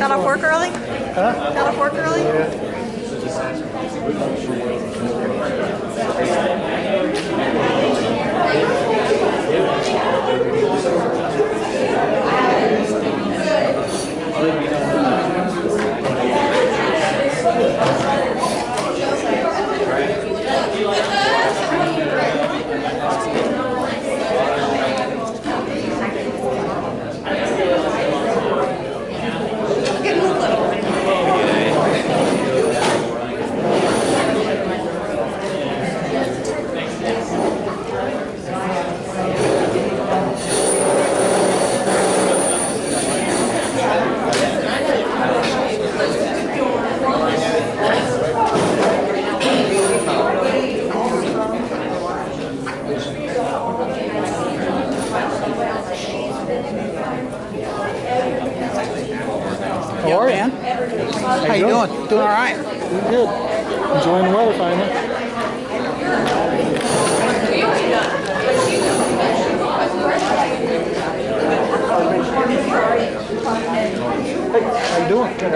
Got off work early? Huh? Got off work early? How are you? How you doing? Doing all right. Good. Enjoying the weather finally. Hey, how you doing? Good. I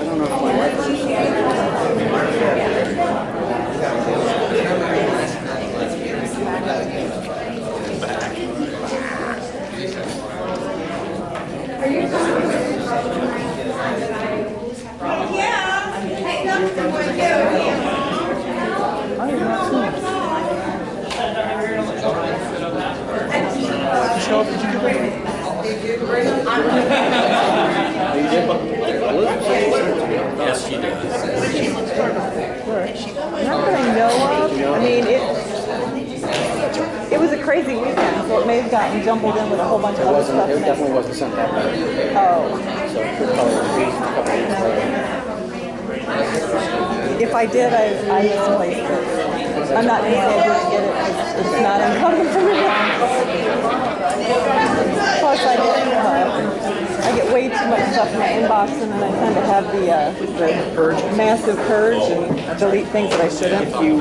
don't know if my wife is Yes, she does. Not that I know of. I mean, it was a crazy weekend, so it may have gotten jumbled in with a whole bunch of other stuff. It definitely wasn't sent that way. Oh. So it could probably be a couple days later. If I did, I misplaced it. I'm not going to say I didn't get it. It's not incoming for me. Plus, I get way too much stuff in my inbox, and then I tend to have the massive purge and delete things that I shouldn't. If you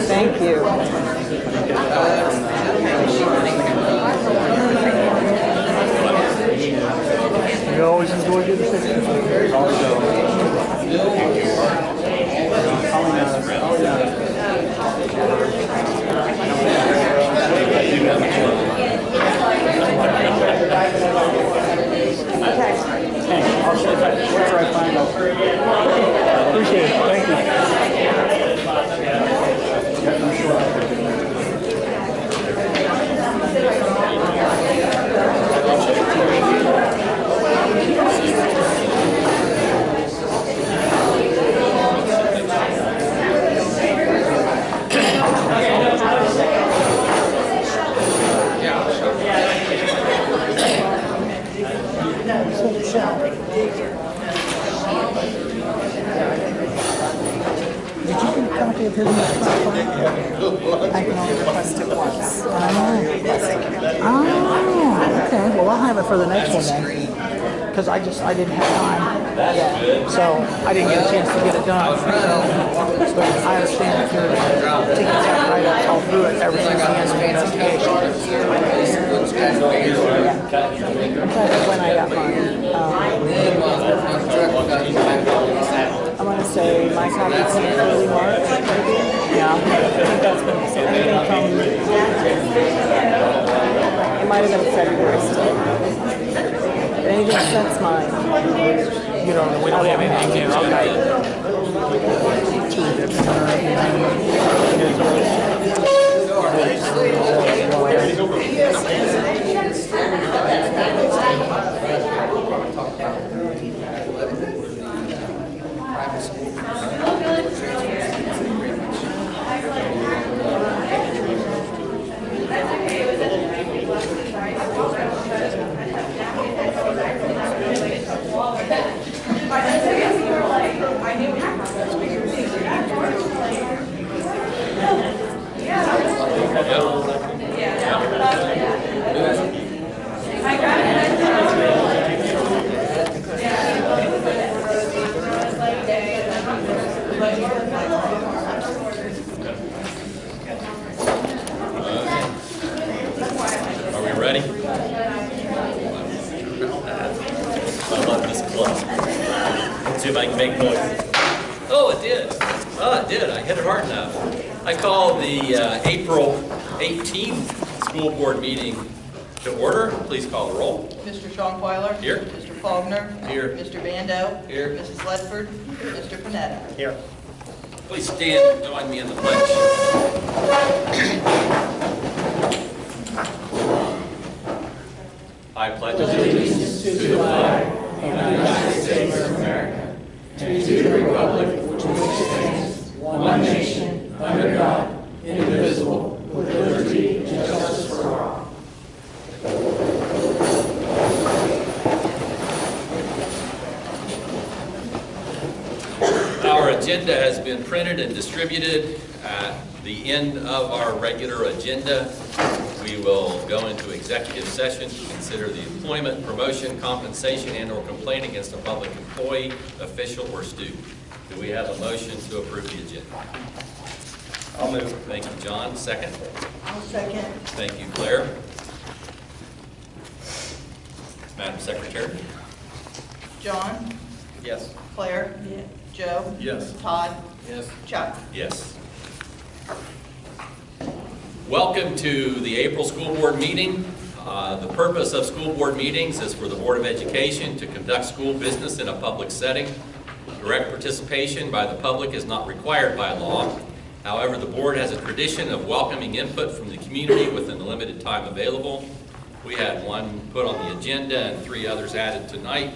Thank you. You always enjoy getting pictures. Also, Did you get a copy of his I can only request it once. And I'm only requesting it. Oh, okay. Well, I'll have it for the next one then. Because I didn't have time. So I didn't get a chance to get it done. So, but I understand if you're taking that right up all through it ever since the end of the investigation. I'm trying to think when I got mine. I want to say my copy came in early March, maybe. Yeah. I think that's when, so anything from, it might have been February still. But anything since mine. You don't know. We don't have anything here. Okay. Are we ready? I love this club. Let's see if I can make noise. Oh, it did. Oh, it did. I hit it hard enough. I call the April 18th school board meeting to order. Please call the roll. Mr. Schonkweiler. Here. Mr. Faulkner. Here. Mr. Bando. Here. Mrs. Ledford. Mr. Panetta. Here. Please stand and join me in the pledge. I pledge allegiance to the flag of the United States of America, and to the republic which stands one nation, under God, indivisible, with liberty and justice for all. Our agenda has been printed and distributed. At the end of our regular agenda, we will go into executive session to consider the employment, promotion, compensation, and/or complaint against a public employee, official, or student. Do we have a motion to approve the agenda? I'll move. Thank you, John. Second. I'll second. Thank you, Claire. Madam Secretary? John. Yes. Claire. Joe. Yes. Todd. Yes. Chuck. Yes. Welcome to the April school board meeting. The purpose of school board meetings is for the Board of Education to conduct school business in a public setting. Direct participation by the public is not required by law. However, the board has a tradition of welcoming input from the community within the limited time available. We had one put on the agenda and 3 others added tonight.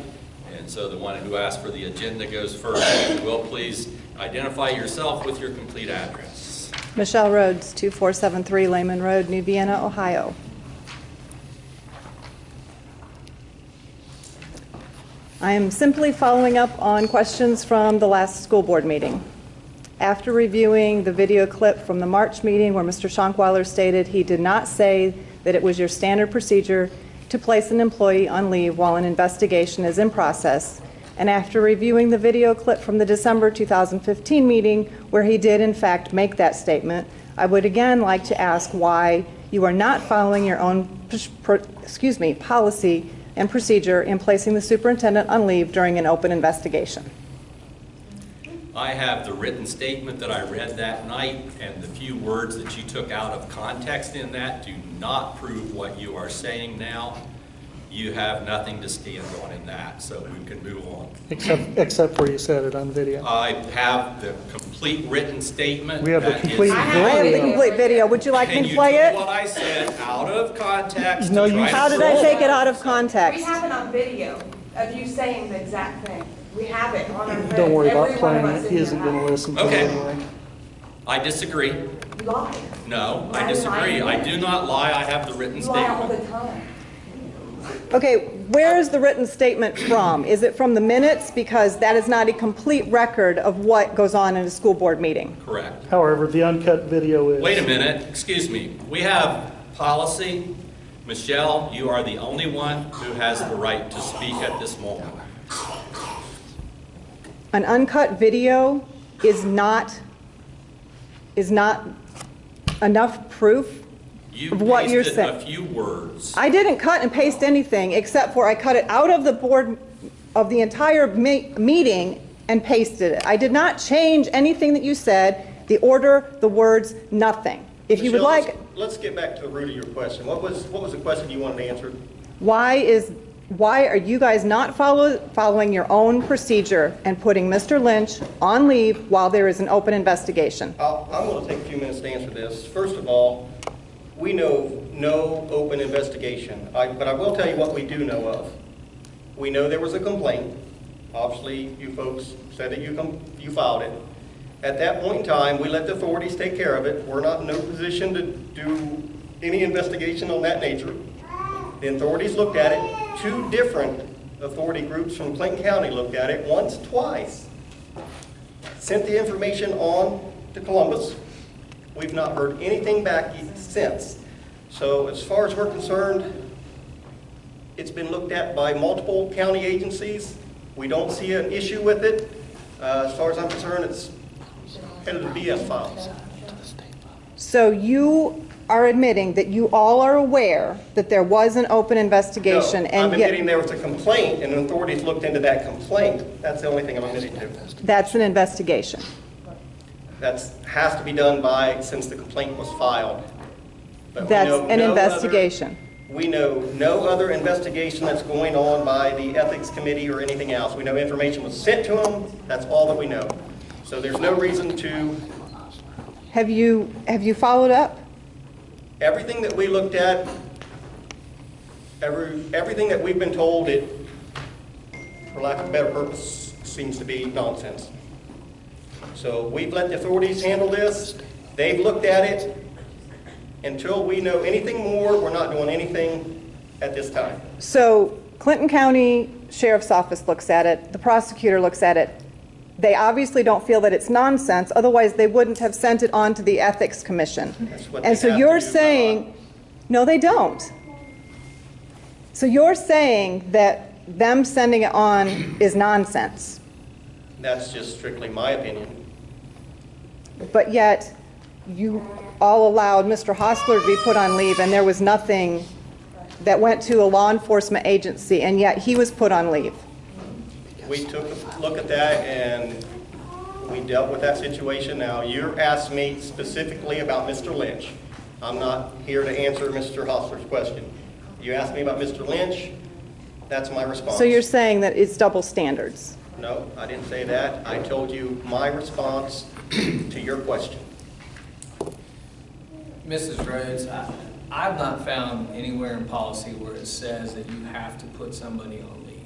And so the one who asked for the agenda goes first. If you will, please identify yourself with your complete address. Michelle Rhodes, 2473 Lehman Road, New Vienna, Ohio. I am simply following up on questions from the last school board meeting. After reviewing the video clip from the March meeting where Mr. Schonkweiler stated he did not say that it was your standard procedure to place an employee on leave while an investigation is in process, and after reviewing the video clip from the December 2015 meeting where he did in fact make that statement, I would again like to ask why you are not following your own policy and procedure in placing the superintendent on leave during an open investigation. I have the written statement that I read that night, and the few words that you took out of context in that do not prove what you are saying now. You have nothing to stand on in that, so we can move on. Except where you said it on video. I have the complete written statement. We have the that is- complete I have the complete video. Would you like me And to you play took it? what I said out of context. No, to you- try to How did I prove take it out of We context? have it on video of you saying the exact thing. We have it on our video. Don't worry about Every one of playing us it. in He here isn't have going to it. listen to it Okay. anyway. I disagree. You lie. No, I Why disagree. lying? I do not lie. I have the written You lie all statement. the time. Okay, where is the written statement from? Is it from the minutes? Because that is not a complete record of what goes on in a school board meeting. Correct. However, the uncut video is. Wait a minute, excuse me. We have policy. Michelle, you are the only one who has the right to speak at this moment. An uncut video is not enough proof You of what you're pasted saying. a few words. I didn't cut and paste anything except for I cut it out of the board of the entire meeting and pasted it. I did not change anything that you said, the order, the words, nothing. If you would Michelle, like, let's get back to the root of your question. What was the question you wanted answered? why are you guys not following your own procedure and putting Mr. Lynch on leave while there is an open investigation? I'm going to take a few minutes to answer this. First of all, we know no open investigation, but I will tell you what we do know of. We know there was a complaint. Obviously, you folks said that you filed it. At that point in time, we let the authorities take care of it. We're not in no position to do any investigation on that nature. The authorities looked at it. Two different authority groups from Clinton County looked at it once, twice. Sent the information on to Columbus. We've not heard anything back since. So as far as we're concerned, it's been looked at by multiple county agencies. We don't see an issue with it. As far as I'm concerned, it's headed to BS files. So you are admitting that you all are aware that there was an open investigation, No, and I'm yet admitting there was a complaint, and the authorities looked into that complaint. That's the only thing I'm admitting to. that's an investigation. That has to be done since the complaint was filed. But we That's know an no investigation. We know no other investigation that's going on by the ethics committee or anything else. We know information was sent to them. That's all that we know. So there's no reason to. Have you followed up? Everything that we looked at, everything that we've been told, it, for lack of a better purpose, seems to be nonsense. So we've let the authorities handle this. They've looked at it. Until we know anything more, we're not doing anything at this time. So Clinton County Sheriff's Office looks at it, the prosecutor looks at it. They obviously don't feel that it's nonsense, otherwise they wouldn't have sent it on to the Ethics Commission. That's what And they so have you're to do by saying, no, they don't. So you're saying that them sending it on is nonsense, That's just strictly my opinion. but yet you all allowed Mr. Hostler to be put on leave, and there was nothing that went to a law enforcement agency, and yet he was put on leave. We took a look at that and we dealt with that situation. Now, you asked me specifically about Mr. Lynch. I'm not here to answer Mr. Hostler's question. You asked me about Mr. Lynch, that's my response. So you're saying that it's double standards? No, I didn't say that. I told you my response to your question. Mrs. Rhodes, I've not found anywhere in policy where it says that you have to put somebody on leave.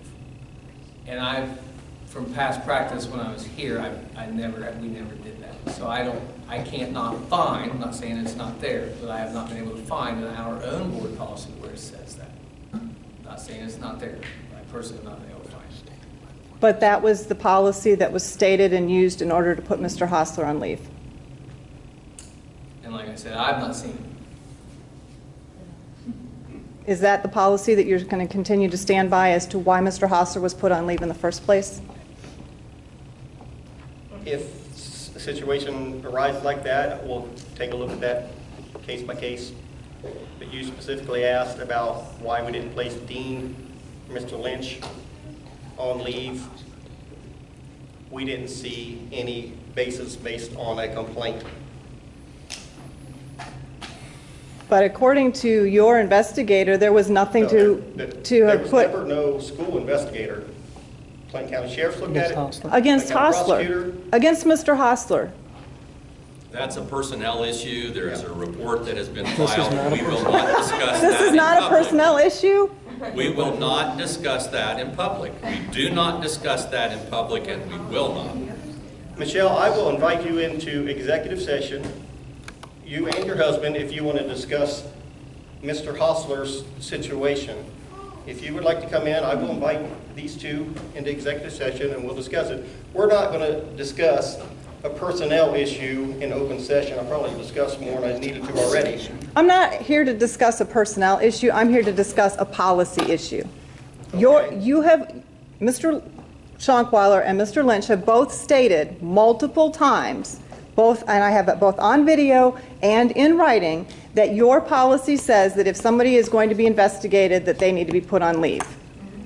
And from past practice when I was here, we never did that. So I can't not find, I'm not saying it's not there, but I have not been able to find in our own board policy where it says that. I'm not saying it's not there. I personally have not been able to find it. But that was the policy that was stated and used in order to put Mr. Hostler on leave. And like I said, I've not seen it. Is that the policy that you're going to continue to stand by as to why Mr. Hostler was put on leave in the first place? If a situation arises like that, we'll take a look at that case by case. But you specifically asked about why we didn't place Dean, Mr. Lynch, on leave. We didn't see any basis based on a complaint. But according to your investigator, there was nothing No, to there have was put never no school investigator. Clinton County Sheriff's looked at it. against Clinton County Hostler, prosecutor. against Mr. Hostler. That's a personnel issue. There is a report that has been filed. We will not discuss that This is in not a public. personnel issue? We will not discuss that in public. We do not discuss that in public, and we will not. Michelle, I will invite you into executive session, you and your husband, if you want to discuss Mr. Hostler's situation. If you would like to come in, I will invite these two into executive session and we'll discuss it. We're not going to discuss a personnel issue in open session. I probably discussed more than I needed to already. I'm not here to discuss a personnel issue. I'm here to discuss a policy issue. Mr. Schonkweiler and Mr. Lynch have both stated multiple times, and I have it both on video and in writing, that your policy says that if somebody is going to be investigated, that they need to be put on leave.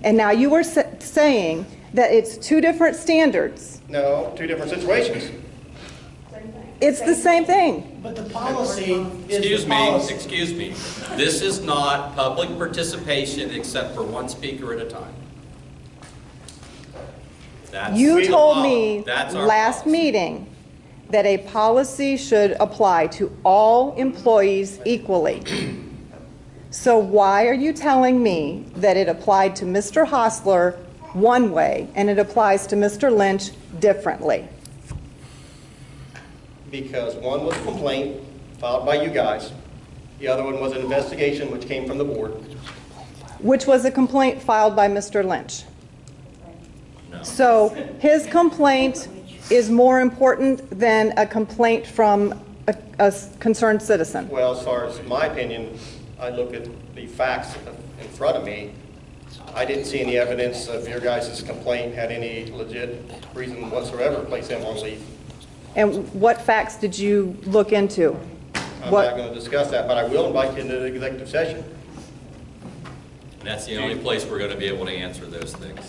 And now you are saying that it's two different standards. No, two different situations. It's the same thing. But the policy is the policy. Excuse me. This is not public participation except for one speaker at a time. You told me That's our last policy. meeting that a policy should apply to all employees equally. So why are you telling me that it applied to Mr. Hostler one way and it applies to Mr. Lynch differently? Because one was a complaint filed by you guys. The other one was an investigation which came from the board. Which was a complaint filed by Mr. Lynch. No. So his complaint is more important than a complaint from a concerned citizen. Well, as far as my opinion, I look at the facts in front of me. I didn't see any evidence of your guys' complaint had any legit reason whatsoever to place him on leave. And what facts did you look into? I'm not going to discuss that, but I will invite you into the executive session. And that's the only place we're going to be able to answer those things.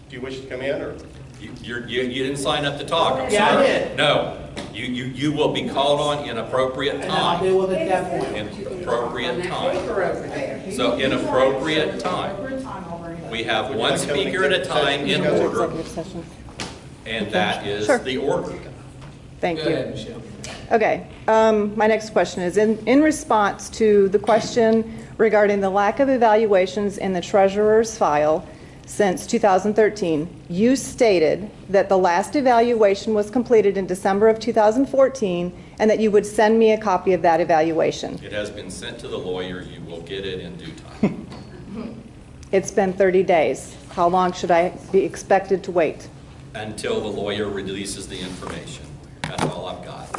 Do you wish to come in, or? You didn't sign up to talk. I'm Yeah, I sorry. did. No. You will be called on in appropriate And I'll time. deal with it at that point. In appropriate time. So in appropriate time. We have one speaker at a time in order, Executive session. and that is Sure. the order. Thank Go you. ahead, Michelle. Okay, my next question is, in response to the question regarding the lack of evaluations in the treasurer's file since 2013, you stated that the last evaluation was completed in December of 2014 and that you would send me a copy of that evaluation. It has been sent to the lawyer. You will get it in due time. It's been 30 days. How long should I be expected to wait? Until the lawyer releases the information. That's all I've got.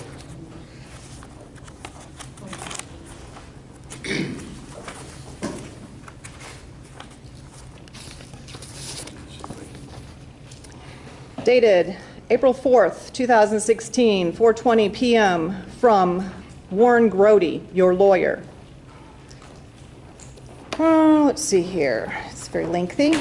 Dated April 4th, 2016, 4:20 p.m. from Warren Grody, your lawyer. Let's see here. It's very lengthy.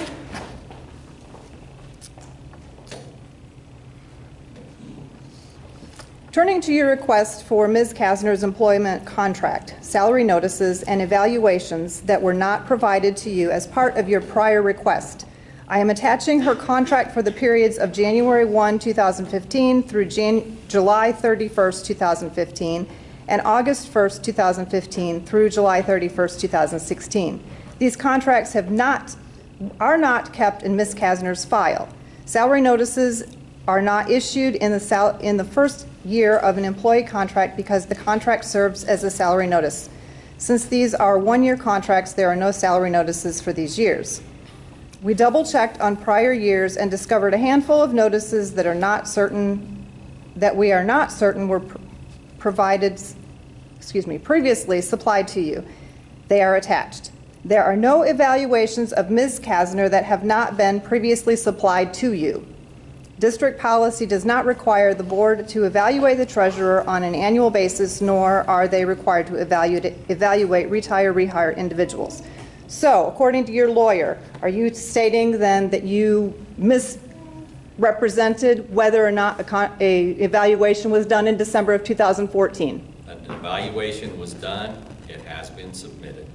Turning to your request for Ms. Kasner's employment contract, salary notices, and evaluations that were not provided to you as part of your prior request, I am attaching her contract for the periods of January 1, 2015 through July 31st, 2015, and August 1st, 2015 through July 31st, 2016. These contracts are not kept in Ms. Kasner's file. Salary notices are not issued in the first year of an employee contract because the contract serves as a salary notice. Since these are one-year contracts, there are no salary notices for these years. We double-checked on prior years and discovered a handful of notices that we are not certain were previously supplied to you. They are attached. There are no evaluations of Ms. Kasner that have not been previously supplied to you. District policy does not require the board to evaluate the treasurer on an annual basis, nor are they required to evaluate rehire individuals. So, according to your lawyer, are you stating then that you misrepresented whether or not a evaluation was done in December of 2014? An evaluation was done. It has been submitted.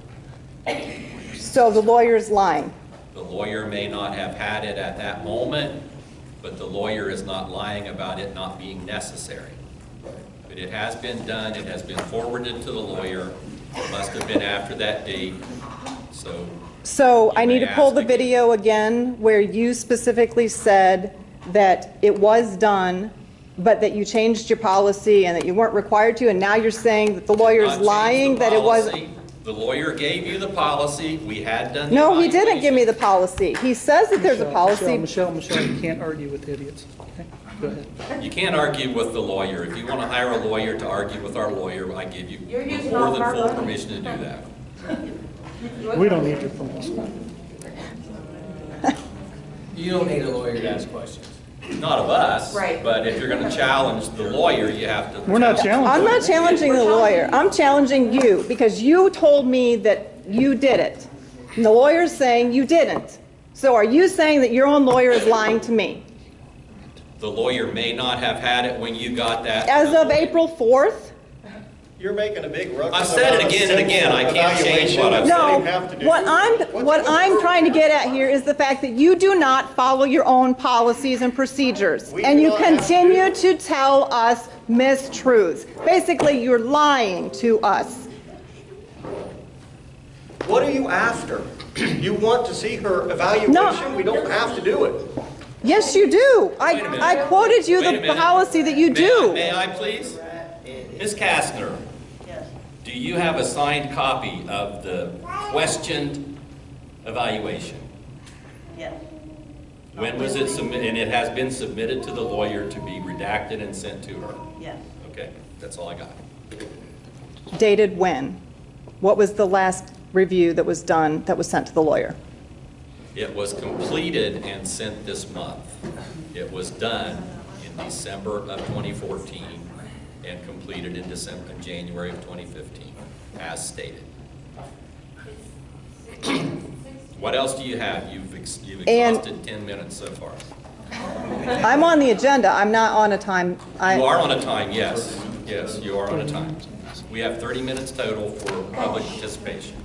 So the lawyer is lying. The lawyer may not have had it at that moment, but the lawyer is not lying about it not being necessary. But it has been done. It has been forwarded to the lawyer. It must have been after that date. So I need to pull the video again where you specifically said that it was done, but that you changed your policy and that you weren't required to, and now you're saying that the lawyer is lying, that it wasn't. The lawyer gave you the policy, we had done the No, he didn't give me evaluation. the policy. He says that there's a policy. Michelle, you can't argue with idiots. Okay, go ahead. You can't argue with the lawyer. If you want to hire a lawyer to argue with our lawyer, I give you You're using more all than our full money. permission to do that. We don't need your permission. You don't need a lawyer to ask questions. Not of us, Right. but if you're going to challenge the lawyer, you have to. We're not challenging. I'm not challenging the lawyer. I'm challenging you because you told me that you did it. And the lawyer's saying you didn't. So are you saying that your own lawyer is lying to me? The lawyer may not have had it when you got that. As of April 4th? You're making a big ruckus. I've said it about a again and again. I can't change what I've evaluation No, that you have to do. what I'm trying to get at here is the fact that you do not follow your own policies and procedures. We And do you not have to. continue to tell us mistruths. Basically, you're lying to us. What are you after? You want to see her evaluation? No. We don't have to do it. Yes, you do. Wait a minute. I quoted you Wait a the minute. policy that you do. May I please? Ms. Kastner, Yes. do you have a signed copy of the questioned evaluation? Yes. When was it submitted? And it has been submitted to the lawyer to be redacted and sent to her? Yes. Okay, that's all I got. Dated when? What was the last review that was done, that was sent to the lawyer? It was completed and sent this month. It was done in December of 2014 and completed in January of 2015, as stated. What else do you have? You've exhausted 10 minutes so far. I'm on the agenda. I'm not on a time. You are on a time, yes. Yes, you are on a time. We have 30 minutes total for public participation.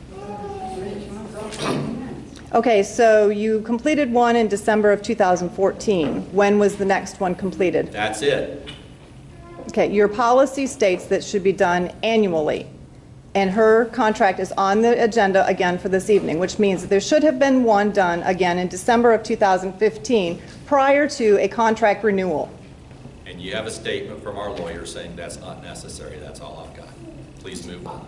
Okay, so you completed one in December of 2014. When was the next one completed? That's it. Okay, your policy states that should be done annually, and her contract is on the agenda again for this evening, which means that there should have been one done again in December of 2015 prior to a contract renewal. And you have a statement from our lawyer saying that's not necessary. That's all I've got. Please move on.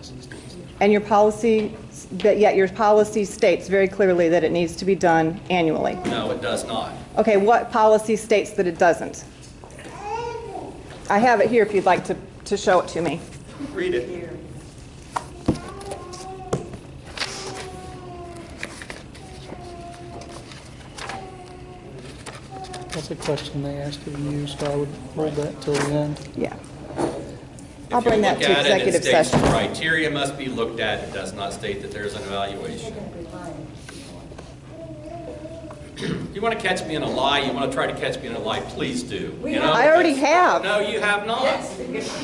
And your policy, but yet your policy states very clearly that it needs to be done annually. No, it does not. Okay, what policy states that it doesn't? I have it here if you'd like to show it to me. Read it. That's a question they asked of you, so I would hold that till the end. Yeah. I'll bring that to executive If you look at it, it session. states criteria must be looked at. It does not state that there's an evaluation. You want to catch me in a lie, you want to try to catch me in a lie, please do. You know, I already have. No, you have not.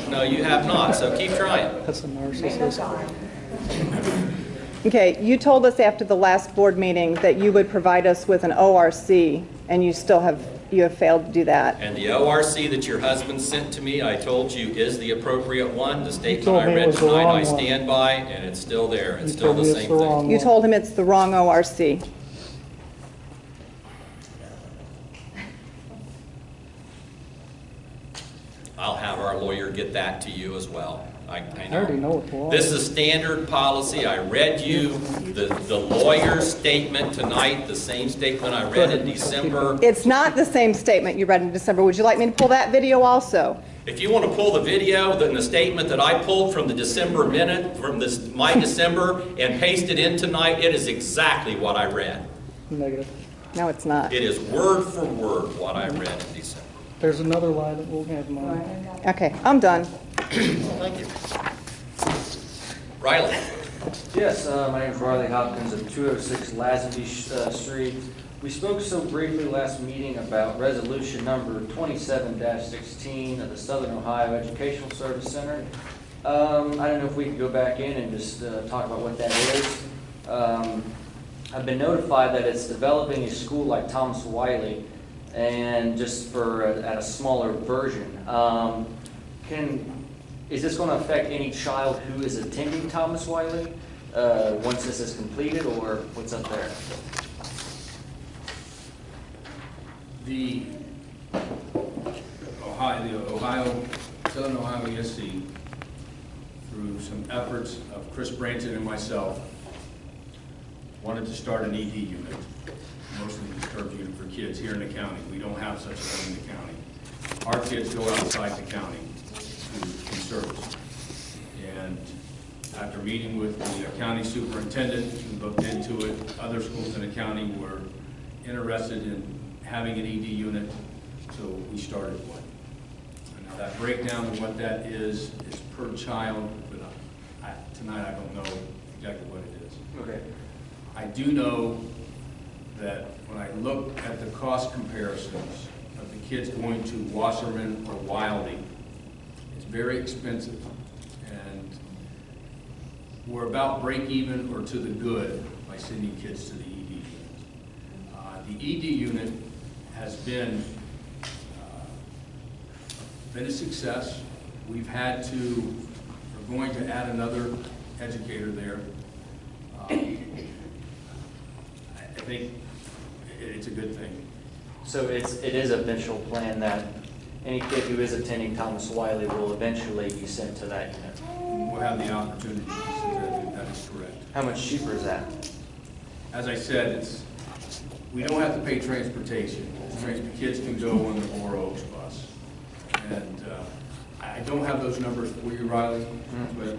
No, you have not, so keep trying. That's a narcissist. Okay, you told us after the last board meeting that you would provide us with an ORC, and you have failed to do that. And the ORC that your husband sent to me, I told you is the appropriate one. The statement told I me it read was the tonight, wrong I one. stand by, and it's still there. It's You still told the me it's same the thing. wrong You told him it's the wrong ORC. I'll have our lawyer get that to you as well. I already know what the law This is standard policy. I read you the lawyer's statement tonight, the same statement I read in December. It's not the same statement you read in December. Would you like me to pull that video also? If you want to pull the video, then the statement that I pulled from the December minute, from my December, and paste it in tonight, it is exactly what I read. Negative. No, it's not. It is word for word what I read in December. There's another lie that we'll have mine. Okay, I'm done. Thank you. Riley? Yes, my name is Riley Hopkins of 206 Lazenby Street. We spoke so briefly last meeting about resolution number 27-16 of the Southern Ohio Educational Service Center. I don't know if we could go back in and just talk about what that is. I've been notified that it's developing a school like Thomas Wiley, and just for at a smaller version. Is this going to affect any child who is attending Thomas Wiley once this is completed, or what's up there? The Ohio, Southern Ohio ESC through some efforts of Chris Branson and myself, wanted to start an ED unit, emotionally disturbed unit for kids here in the county. We don't have such a thing in the county. Our kids go outside the county to service. And after meeting with the county superintendent, we looked into it. Other schools in the county were interested in having an ED unit, so we started one. And now that breakdown of what that is per child, but tonight I don't know exactly what it is. Okay. I do know that when I look at the cost comparisons of the kids going to Wasserman or Wiley, it's very expensive. And we're about break even or to the good by sending kids to the ED unit. The ED unit has been a success. We've had to, we're going to add another educator there. I think it's a good thing. So it is a eventual plan that any kid who is attending Thomas Wiley will eventually be sent to that unit. We'll have the opportunity to do that. Is correct. How much cheaper is that? As I said, we don't have to pay transportation. The kids can go on the Four Oaks bus. And I don't have those numbers for you, Riley,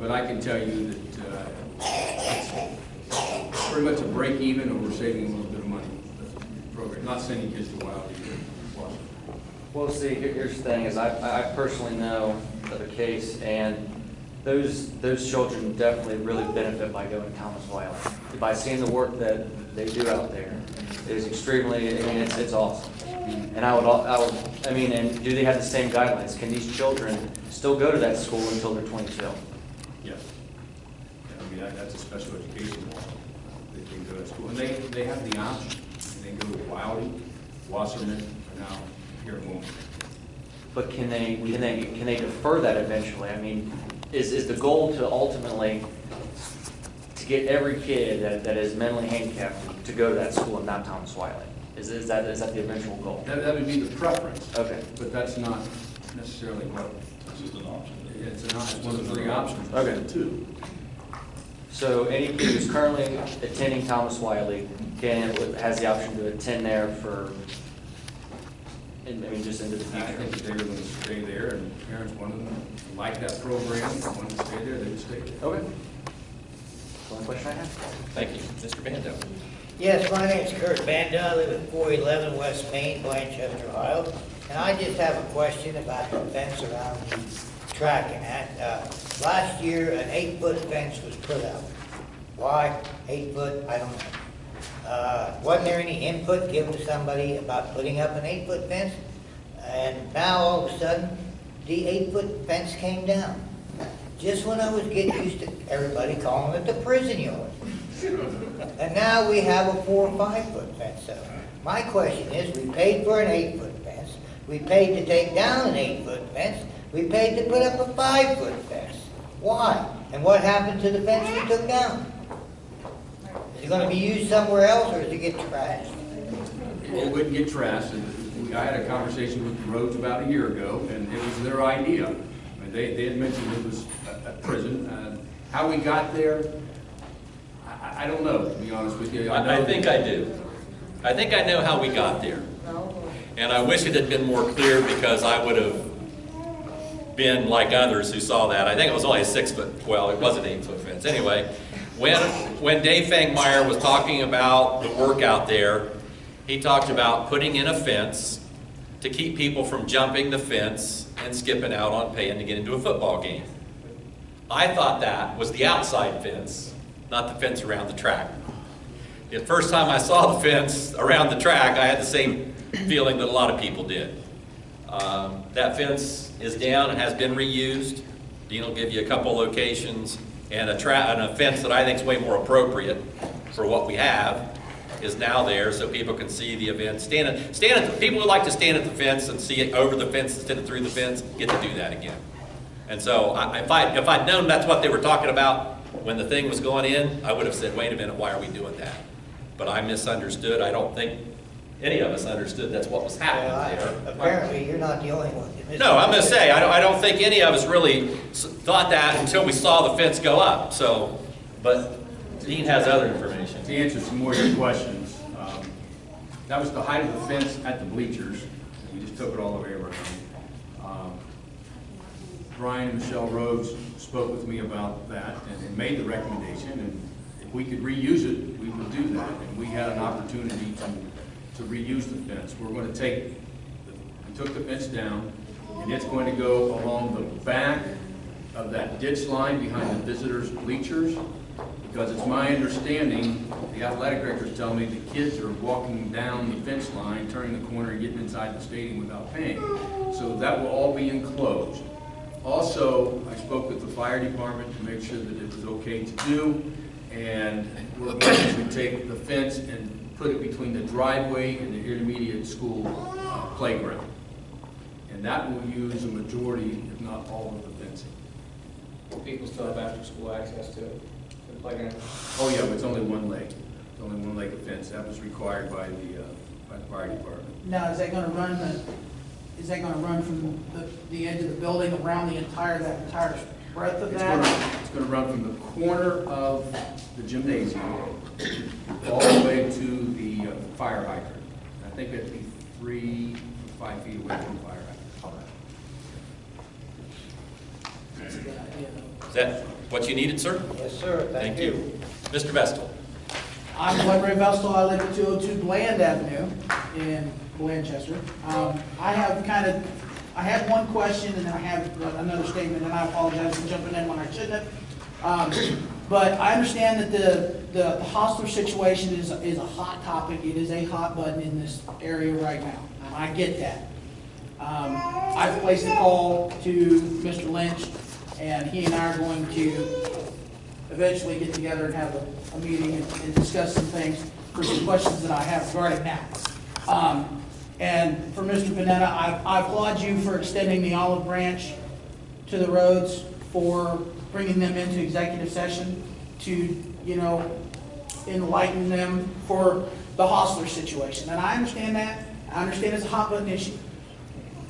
but I can tell you that it's pretty much a break even, or we're saving a little bit of money. Program, not sending kids to Wiley. Well, see, here's the thing: is I personally know of a case, and those children definitely really benefit by going to Thomas Wiley. By seeing the work that they do out there, it is extremely. I mean, it's awesome. And I would, and do they have the same guidelines? Can these children still go to that school until they're 22? Yes. I mean, that's a special education law. They can go to school, and they have the option. They go to Wiley, Wasserman, or now here at Wilmington. But can they defer that eventually? I mean, is the goal to ultimately to get every kid that is mentally handicapped to go to that school and not Thomas Wiley? Is that the eventual goal? That would be the preference. Okay. But that's not necessarily what. It's just an option. It's one of the three options. Okay. Two. So any kid who's currently attending Thomas Wiley has the option to attend there for, just into the future. I think if they were going to stay there, and parents wanted them to like that program, wanted to stay there, they would stay there. Okay. One question I have. Thank you. Mr. Bando. Yes, my name's Kurt Banda. I live at 411 West Main, Blanchester, Ohio. And I just have a question about the fence around the track and that. Last year, an 8-foot fence was put up. Why 8 foot? I don't know. Wasn't there any input given to somebody about putting up an 8-foot fence? And now all of a sudden, the 8-foot fence came down. Just when I was getting used to everybody calling it the prison yard. And now we have a 4 or 5-foot fence up. My question is, we paid for an 8-foot fence. We paid to take down an 8-foot fence. We paid to put up a 5-foot fence. Why? And what happened to the fence we took down? Is it going to be used somewhere else, or does it get trashed? It wouldn't get trashed. I had a conversation with the Rhodes about a year ago, and it was their idea. I mean, they had mentioned it was a prison. How we got there, I don't know, to be honest with you. I think I do. I think I know how we got there. And I wish it had been more clear, because I would have been like others who saw that. I think it was only a 6-foot, well, it was an 8-foot fence. Anyway, when Dave Fangmeyer was talking about the work out there, he talked about putting in a fence to keep people from jumping the fence and skipping out on paying to get into a football game. I thought that was the outside fence, not the fence around the track. The first time I saw the fence around the track, I had the same feeling that a lot of people did. That fence is down and has been reused. Dean will give you a couple locations, and a fence that I think is way more appropriate for what we have is now there, so people can see the event. People who like to stand at the fence and see it over the fence instead of through the fence get to do that again. And so if I'd known that's what they were talking about when the thing was going in, I would have said, wait a minute, why are we doing that? But I misunderstood. I don't think any of us understood that's what was happening there. Apparently, you're not the only one. No, I'm going to say, I don't think any of us really thought that until we saw the fence go up, so, but Dean has other information. To answer some more of your questions, that was the height of the fence at the bleachers. We just took it all the way around. Brian and Michelle Rhodes spoke with me about that and made the recommendation, and if we could reuse it, we would do that. And we had an opportunity to reuse the fence. We're going to take, we took the fence down, and it's going to go along the back of that ditch line behind the visitors' bleachers, because it's my understanding, the athletic directors tell me, the kids are walking down the fence line, turning the corner and getting inside the stadium without paying. So that will all be enclosed. Also, I spoke with the fire department to make sure that it was okay to do, and we're going to take the fence and put it between the driveway and the intermediate school playground. And that will use a majority, if not all, of the fencing. People still have after-school access to it, to the playground? Oh yeah, but it's only one leg. It's only one leg of fence. That was required by the fire department. Now, is that gonna run from the edge of the building around that entire breadth of that? It's going to run from the corner of the gymnasium all the way to the fire hydrant. I think that'd be 3 to 5 feet away from the fire hydrant. That's a good idea. Is that what you needed, sir? Yes, sir, thank you. Mr. Vestal? I'm Glenn Ray Vestal. I live at 202 Bland Avenue in Blanchester. I had one question, and then I have another statement, and I apologize for jumping in when I shouldn't have. But I understand that the hostler situation is a hot topic. It is a hot button in this area right now. I get that. I've placed a call to Mr. Lynch, and he and I are going to eventually get together and have a meeting and discuss some things for some questions that I have regarding that. And for Mr. Panetta, I applaud you for extending the olive branch to the roads, for bringing them into executive session to, enlighten them for the hostler situation. And I understand that. I understand it's a hot button issue.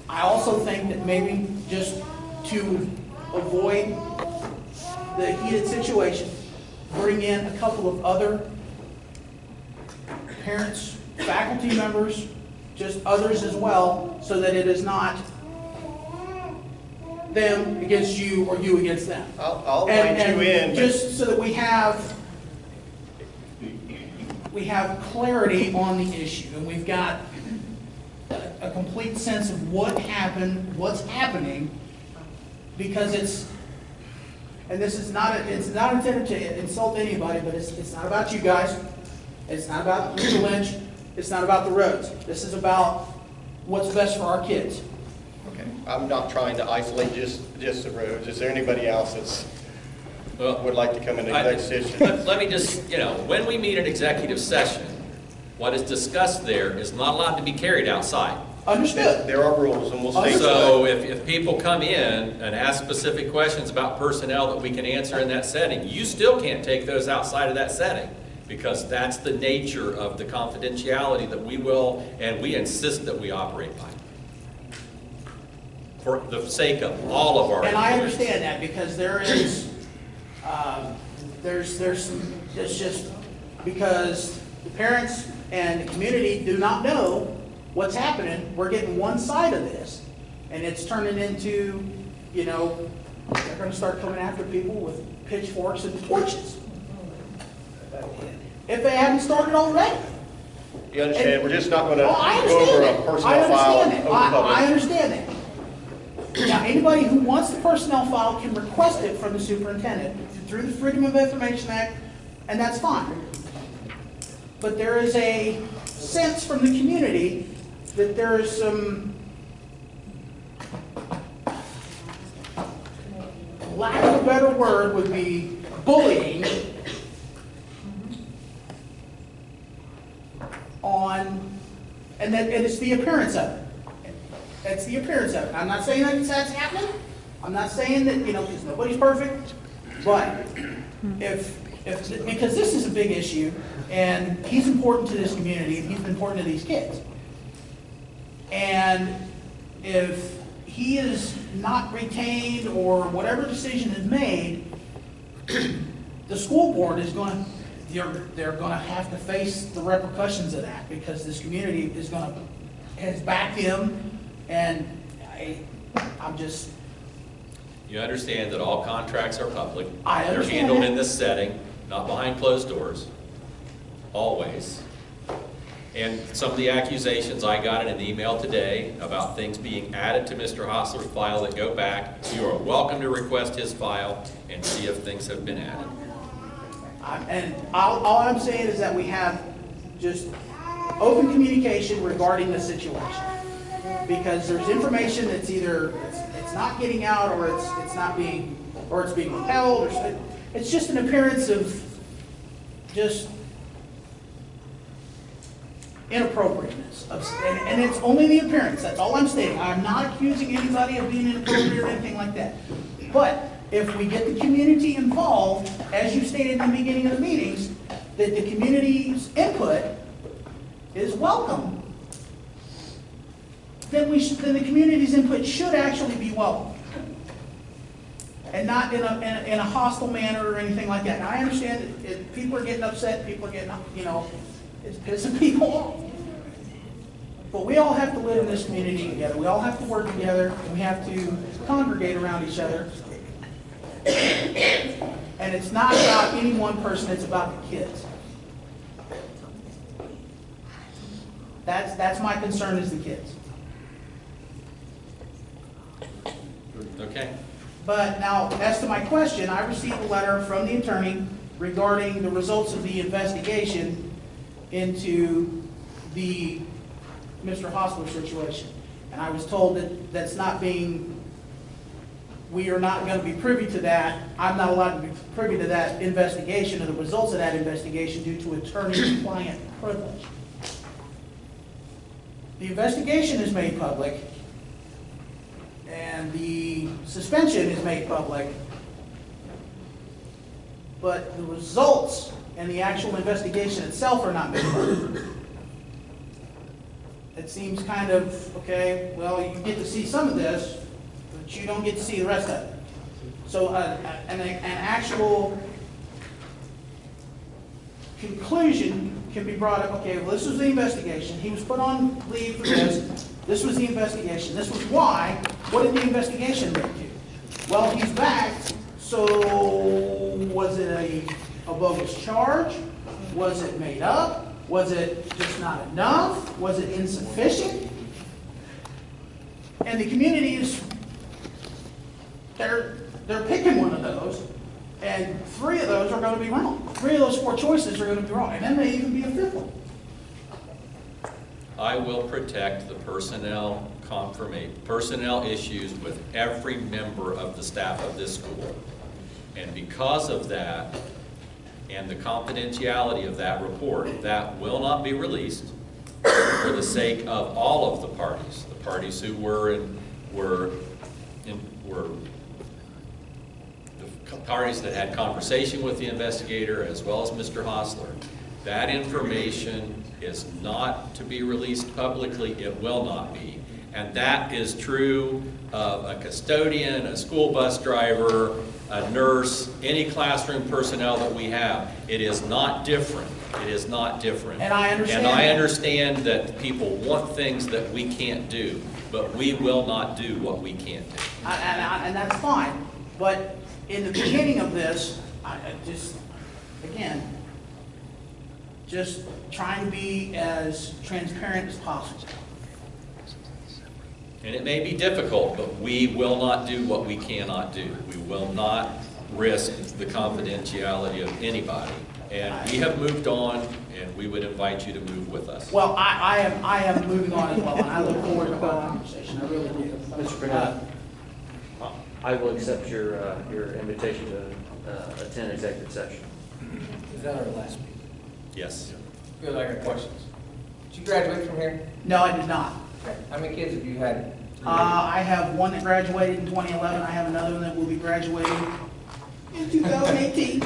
I also think that maybe just to avoid the heated situation, bring in a couple of other parents, faculty members, just others as well, so that it is not them against you or you against them. I'll invite you in. Just so that we have clarity on the issue, and we've got a complete sense of what happened, what's happening, because and this is it's not intended to insult anybody, but it's not about you guys. It's not about Mr. Lynch. It's not about the roads. This is about what's best for our kids. Okay, I'm not trying to isolate just the roads. Is there anybody else that would like to come into executive session? Let me just, when we meet an executive session, what is discussed there is not allowed to be carried outside. Understood. There are rules, and we'll stay. So if people come in and ask specific questions about personnel that we can answer in that setting, you still can't take those outside of that setting, because that's the nature of the confidentiality that we will, and we insist that we operate by, for the sake of all of our And I employees. understand that, because it's just because the parents and the community do not know what's happening. We're getting one side of this, and it's turning into, they're going to start coming after people with pitchforks and torches. If they haven't started already. You understand? We're just not going to I go over understand a personnel file in open public. I understand that. Now, anybody who wants the personnel file can request it from the superintendent through the Freedom of Information Act, and that's fine. But there is a sense from the community that there is some, lack of a better word would be bullying and it's the appearance of it. It's the appearance of it. I'm not saying that that's happening. I'm not saying that, because nobody's perfect. But if Because this is a big issue, and he's important to this community, and he's important to these kids. And if he is not retained or whatever decision is made, the school board is going to, they're going to have to face the repercussions of that, because this community has backed him, and I'm just. You understand that all contracts are public. I understand They're handled that. in this setting, not behind closed doors, always. And some of the accusations I got in an email today about things being added to Mr. Hostler's file that go back, you are welcome to request his file and see if things have been added. And all I'm saying is that we have just open communication regarding the situation. Because there's information that's either, it's not getting out, or it's not being, or it's being withheld, or it's just an appearance of just inappropriateness. And it's only the appearance, that's all I'm stating. I'm not accusing anybody of being inappropriate or anything like that. But if we get the community involved, as you stated in the beginning of the meetings, that the community's input is welcome, then the community's input should actually be welcome. And not in a hostile manner or anything like that. Now, I understand that if people are getting upset, people are getting, it's pissing people off. But we all have to live in this community together. We all have to work together, and we have to congregate around each other. And it's not about any one person, it's about the kids. That's my concern, is the kids. Okay. But now, as to my question, I received a letter from the attorney regarding the results of the investigation into the Mr. Hostler situation. And I was told that that's not being, we are not going to be privy to that. I'm not allowed to be privy to that investigation or the results of that investigation due to attorney-client privilege. The investigation is made public, and the suspension is made public, but the results and the actual investigation itself are not made public. It seems kind of, okay, well, you get to see some of this, but you don't get to see the rest of it. So an actual conclusion can be brought up, okay, well, this was the investigation. He was put on leave for this. This was the investigation. This was why. What did the investigation lead to? Well, he's back, so was it a bogus charge? Was it made up? Was it just not enough? Was it insufficient? And the community is, they're picking one of those, and 3 of those are going to be wrong. 3 of those 4 choices are going to be wrong, and then may even be a 5th one. I will protect the personnel issues with every member of the staff of this school. And because of that, and the confidentiality of that report, that will not be released for the sake of all of the parties who were the parties that had conversation with the investigator, as well as Mr. Hostler. That information is not to be released publicly. It will not be. And that is true of a custodian, a school bus driver, a nurse, any classroom personnel that we have. It is not different. It is not different. And I understand. And I understand that people want things that we can't do, but we will not do what we can't do. And that's fine. But in the beginning of this, I just, again, just trying to be as transparent as possible. And it may be difficult, but we will not do what we cannot do. We will not risk the confidentiality of anybody. And we have moved on, and we would invite you to move with us. Well, I am moving on as well, and I look forward to our conversation. I really do. Mr. Burnett, I will accept your invitation to attend executive session. Is that our last meeting? Yes. Good, I got questions. Did you graduate from here? No, I did not. Okay. How many kids have you had? I have one that graduated in 2011. I have another one that will be graduating in 2018.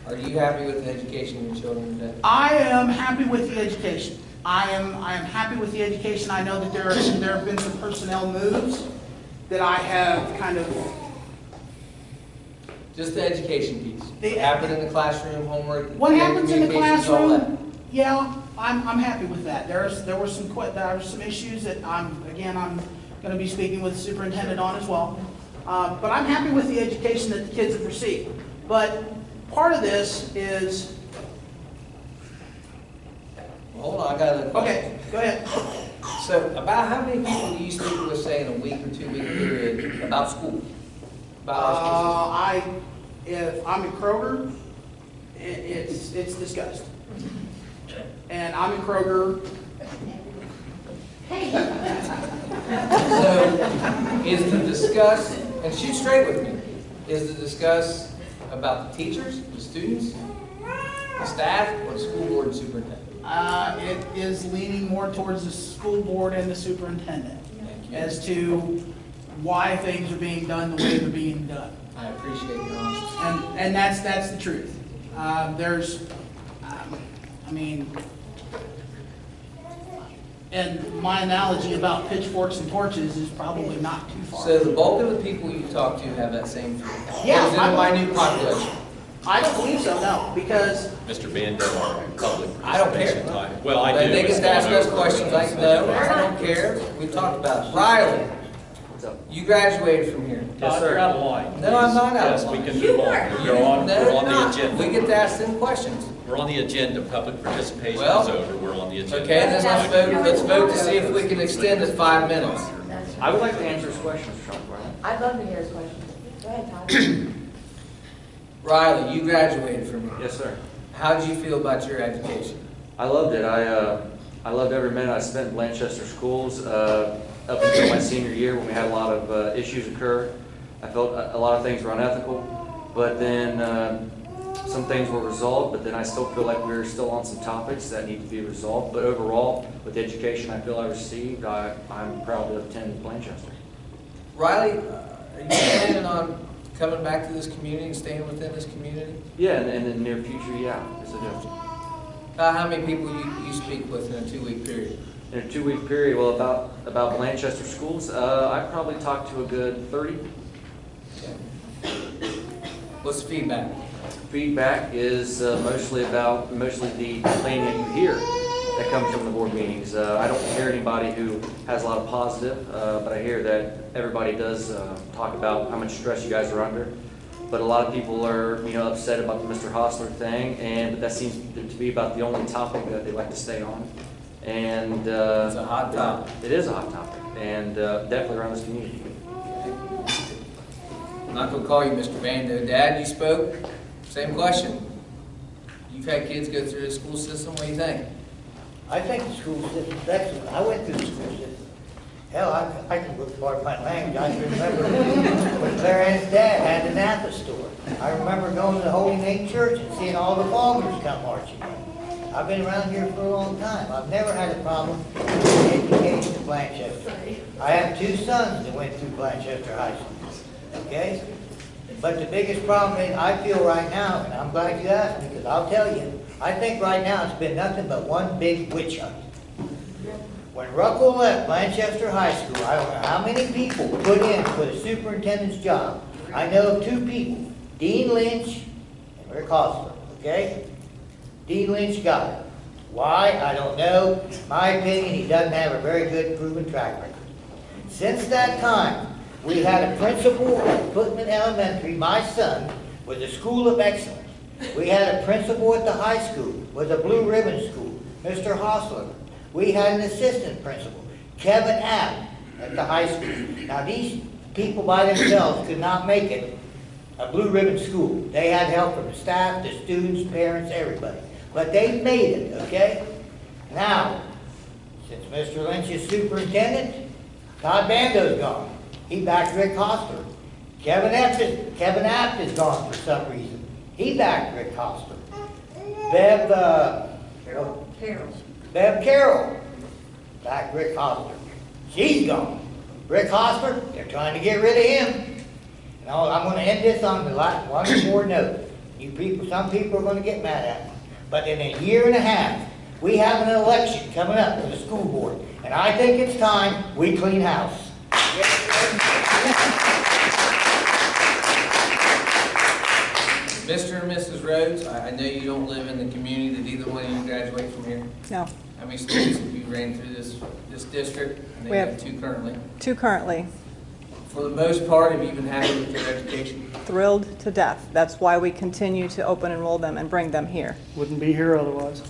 Are you happy with the education of your children today? I am happy with the education. I am happy with the education. I know that there have been some personnel moves that I have kind of. Just the education piece. The- What happened in the classroom, homework? What happens in the communications, all that. classroom? Yeah, I'm happy with that. There were some issues that I'm going to be speaking with the superintendent on as well. But I'm happy with the education that the kids have received. But part of this is, Well, hold on, I got another question. okay, go ahead. So about how many people do you speak with, say, in a week or 2 week period about school? About our school system? If I'm in Kroger, it's discussed. And I'm in Kroger. So, is the discuss, and shoot straight with me, is the discuss about the teachers, the students, the staff, or the school board and superintendent? It is leaning more towards the school board and the superintendent Thank you. as to why things are being done the way they're being done. I appreciate your honesty. And that's the truth. And my analogy about pitchforks and torches is probably not too far. So the bulk of the people you talk to have that same feeling? Yeah, Or is it a minute population? I don't believe so, no, because Mr. Bando, our public I don't care. participation time. Well, I do. They It's get to ask gone us over. questions like, no, I don't care. We talked about it. Riley, What's up? you graduated from here. Yes, sir. You're out of line. No, I'm not out of Yes, we line. can move on. We're on No, the not. agenda. We get to ask them questions. We're on the agenda. Public participation Well, is over. We're on the agenda. Okay, then let's vote to see if we can extend it 5 minutes. I would like to answer his question, Mr. Trump. I'd love to hear his question. Go ahead, Todd. Riley, you graduated from here. Yes, sir. How did you feel about your education? I loved it. I loved every minute I spent in Blanchester schools up until my senior year when we had a lot of issues occur. I felt a lot of things were unethical, but then some things were resolved, but then I still feel like we're still on some topics that need to be resolved. But overall, with the education I feel I received, I'm proud to attend Blanchester. Riley, are you planning on coming back to this community and staying within this community? Yeah, and in the near future, yeah, yes I do. How many people you speak with in a 2-week period? In a 2-week period, well, about Blanchester schools, I probably talked to a good 30. What's the feedback? Feedback is mostly the complaining that you hear that comes from the board meetings. I don't hear anybody who has a lot of positive, but I hear that everybody does talk about how much stress you guys are under. But a lot of people are, upset about the Mr. Hostler thing, and that seems to be about the only topic that they like to stay on. And It's a hot topic. It is a hot topic, and definitely around this community. I'm not going to call you Mr. Bando. Dad, you spoke. Same question. You've had kids go through the school system. What do you think? I think the school system's excellent. I went through the school system. Hell, I can look part of my language. I can remember when Claire Ann's dad had the Napa store. I remember going to the Holy Name Church and seeing all the farmers come marching in. I've been around here for a long time. I've never had a problem with education in Blanchester. I have 2 sons that went through Blanchester High School. Okay? But the biggest problem is, I feel right now, and I'm glad you asked me, because I'll tell you, I think right now it's been nothing but one big witch hunt. When Ruckel left Blanchester High School, I don't know how many people put in for the superintendent's job. I know of 2 people, Dean Lynch and Rick Hostler, okay? Dean Lynch got it. Why? I don't know. In my opinion, he doesn't have a very good proven track record. Since that time, we had a principal at Footman Elementary, my son, was a school of excellence. We had a principal at the high school, was a blue ribbon school, Mr. Hostler. We had an assistant principal, Kevin App, at the high school. Now, these people by themselves could not make it a blue ribbon school. They had help from the staff, the students, parents, everybody. But they made it, okay? Now, since Mr. Lynch is superintendent, Todd Bando's gone. He backed Rick Hostler. Kevin Apt is gone for some reason. He backed Rick Hostler. Bev Carroll backed Rick Hostler. She's gone. Rick Hostler, they're trying to get rid of him. And I'm going to end this on one more note. You people, some people are gonna get mad at me. But in a year and a half, we have an election coming up for the school board. And I think it's time we clean house. Mr. and Mrs. Rhodes, I know you don't live in the community. Did either one of you graduate from here? No, How many students have you ran through this district? I think We have- you have 2 currently. 2 currently. For the most part, have you been happy with their education? Thrilled to death. That's why we continue to open enroll them and bring them here. Wouldn't be here otherwise.